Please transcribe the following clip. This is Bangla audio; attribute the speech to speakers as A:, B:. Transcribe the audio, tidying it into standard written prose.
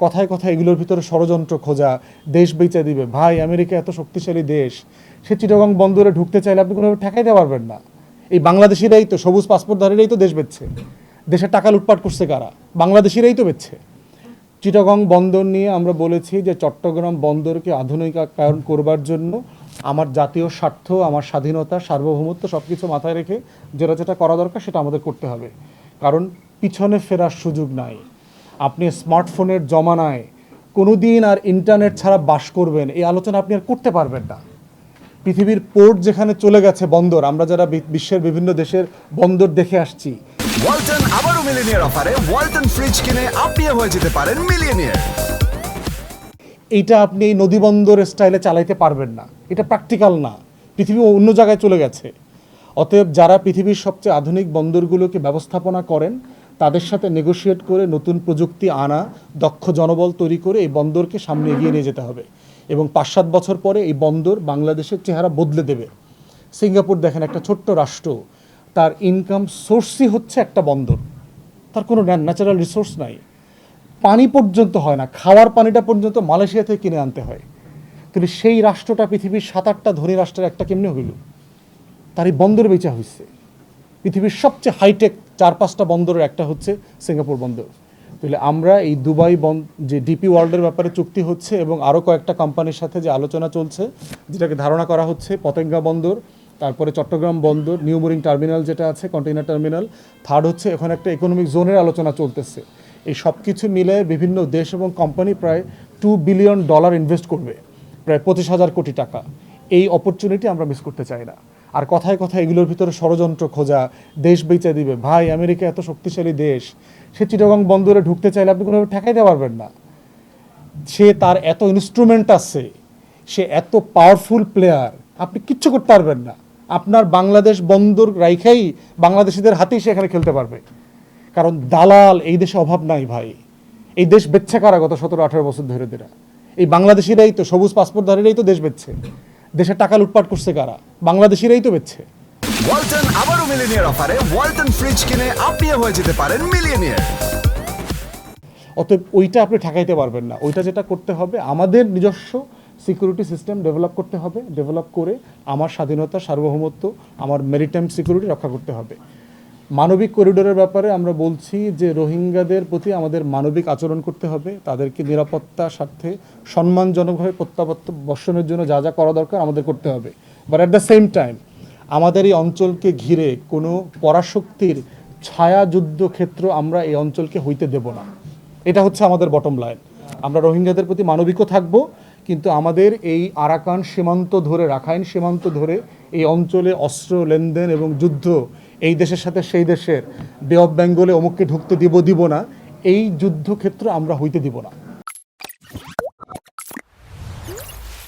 A: কথায় কথায় এগুলোর ভিতরে ষড়যন্ত্র খোঁজা, দেশ বেচে দিবে। ভাই, আমেরিকা এত শক্তিশালী দেশ, সে চিটাগং বন্দরে ঢুকতে চাইলে আপনি কোনোভাবে ঠেকাইতে পারবেন না। এই বাংলাদেশিরাই তো, সবুজ পাসপোর্টধারীরাই তো দেশ বেচছে। দেশের টাকা লুটপাট করছে কারা? বাংলাদেশিরাই তো বেচছে। চিটাগং বন্দর নিয়ে আমরা বলেছি যে চট্টগ্রাম বন্দরকে আধুনিকায়ন করবার জন্য আমার জাতীয় স্বার্থ, আমার স্বাধীনতা, সার্বভৌমত্ব সব কিছু মাথায় রেখে যেটা যেটা করা দরকার সেটা আমাদের করতে হবে। কারণ পিছনে ফেরার সুযোগ নাই। আপনি স্মার্টফোনের জমানায় কোনো দিন আর ইন্টারনেট ছাড়া বাস করবেন, এই আলোচনা আপনি আর করতে পারবেন না। পৃথিবীর পোর্ট যেখানে চলে গেছে বন্দর, আমরা যারা বিশ্বের বিভিন্ন দেশের বন্দর দেখে আসছি।
B: ওয়ালটন আবারও মিলিনিয়ার অফারে ওয়ালটন ফ্রিজ কিনে আপনিও হয়ে যেতে পারেন মিলিয়নিয়ার।
A: এইটা আপনি এই নদী বন্দর স্টাইলে চালাইতে পারবেন না, এটা প্র্যাকটিক্যাল না। পৃথিবী অন্য জায়গায় চলে গেছে। অতএব যারা পৃথিবীর সবচেয়ে আধুনিক বন্দরগুলোকে ব্যবস্থাপনা করেন, তাদের সাথে নেগোশিয়েট করে নতুন প্রযুক্তি আনা, দক্ষ জনবল তৈরি করে এই বন্দরকে সামনে এগিয়ে নিয়ে যেতে হবে। এবং ৫-৭ বছর পরে এই বন্দর বাংলাদেশের চেহারা বদলে দেবে। সিঙ্গাপুর দেখেন, একটা ছোট্ট রাষ্ট্র, তার ইনকাম সোর্সই হচ্ছে একটা বন্দর। তার কোনো ন্যাচারাল রিসোর্স নাই, পানি পর্যন্ত হয় না, খাওয়ার পানিটা পর্যন্ত মালয়েশিয়া থেকে কিনে আনতে হয়। কিন্তু সেই রাষ্ট্রটা পৃথিবীর ৭-৮টা ধনী রাষ্ট্রের একটা কেমনে হইল? তার এই বন্দর বেচা হয়েছে। পৃথিবীর সবচেয়ে হাইটেক ৪-৫টা বন্দরের একটা হচ্ছে সিঙ্গাপুর বন্দর। তাহলে আমরা এই দুবাই যে ডিপি ওয়ার্ল্ডের ব্যাপারে চুক্তি হচ্ছে এবং আরও কয়েকটা কোম্পানির সাথে যে আলোচনা চলছে, যেটাকে ধারণা করা হচ্ছে পতেঙ্গা বন্দর, তারপরে চট্টগ্রাম বন্দর, নিউ মোরিং টার্মিনাল যেটা আছে, কন্টেইনার টার্মিনাল, থার্ড হচ্ছে এখন একটা ইকোনমিক জোনের আলোচনা চলতেছে। এই সব কিছু মিলে বিভিন্ন দেশ এবং কোম্পানি প্রায় $2 বিলিয়ন ইনভেস্ট করবে, প্রায় ২৫,০০০ কোটি টাকা। এই অপরচুনিটি আমরা মিস করতে চাই না। আর কথায় কথায় এগুলোর ভিতরে ষড়যন্ত্র খোঁজা, দেশ বেচে দিবে। ভাই, আমেরিকা এত শক্তিশালী দেশ, সে চিটাগং বন্দরে ঢুকতে চাইলে আপনি কোনোভাবে ঠেকাইতে পারবেন না। সে তার এত ইনস্ট্রুমেন্ট আছে, সে এত পাওয়ারফুল প্লেয়ার, আপনি কিচ্ছু করতে পারবেন না। আপনার বাংলাদেশ বন্দর রাইখাই বাংলাদেশিদের হাতেই সে এখানে খেলতে পারবে। কারণ দালাল এই দেশে অভাব নাই ভাই। এই দেশ বেচছে কারা গত 17-18 বছর ধরে? এই বাংলাদেশিরাই তো, সবুজ পাসপোর্টধারীরাই তো দেশ বেচছে। দেশের টাকা লুটপাট করছে কারা? বাংলাদেশিরাই তো বেচছে।
B: ওয়ালটন আবারও মিলিনিয়ার অফারে ওয়ালটন ফ্রিজ কিনে আপনিও হয়ে যেতে পারেন মিলিয়নিয়ার।
A: অতএব ওইটা আপনি ঠেকাইতে পারবেন না। ওইটা যেটা করতে হবে, আমাদের নিজস্ব সিকিউরিটি সিস্টেম ডেভেলপ করতে হবে। ডেভেলপ করে আমার স্বাধীনতা, সার্বভৌমত্ব, আমার মেরিটাইম সিকিউরিটি রক্ষা করতে হবে। মানবিক করিডোরের ব্যাপারে আমরা বলছি যে রোহিঙ্গাদের প্রতি আমাদের মানবিক আচরণ করতে হবে। তাদেরকে নিরাপত্তার স্বার্থে সম্মানজনকভাবে প্রত্যাবর্তনের জন্য যা যা করা দরকার আমাদের করতে হবে। But at the same time আমাদের এই অঞ্চলকে ঘিরে কোনো পরাশক্তির ছায়া যুদ্ধক্ষেত্র আমরা এই অঞ্চলকে হইতে দেব না। এটা হচ্ছে আমাদের বটম লাইন। আমরা রোহিঙ্গাদের প্রতি মানবিকও থাকবো, কিন্তু আমাদের এই আরাকান সীমান্ত ধরে, রাখাইন সীমান্ত ধরে এই অঞ্চলে অস্ত্র লেনদেন এবং যুদ্ধ, এই দেশের সাথে সেই দেশের, বে অফ বেঙ্গলে অমুককে ঢুকতে দিব না, এই যুদ্ধক্ষেত্র আমরা হইতে দিব না।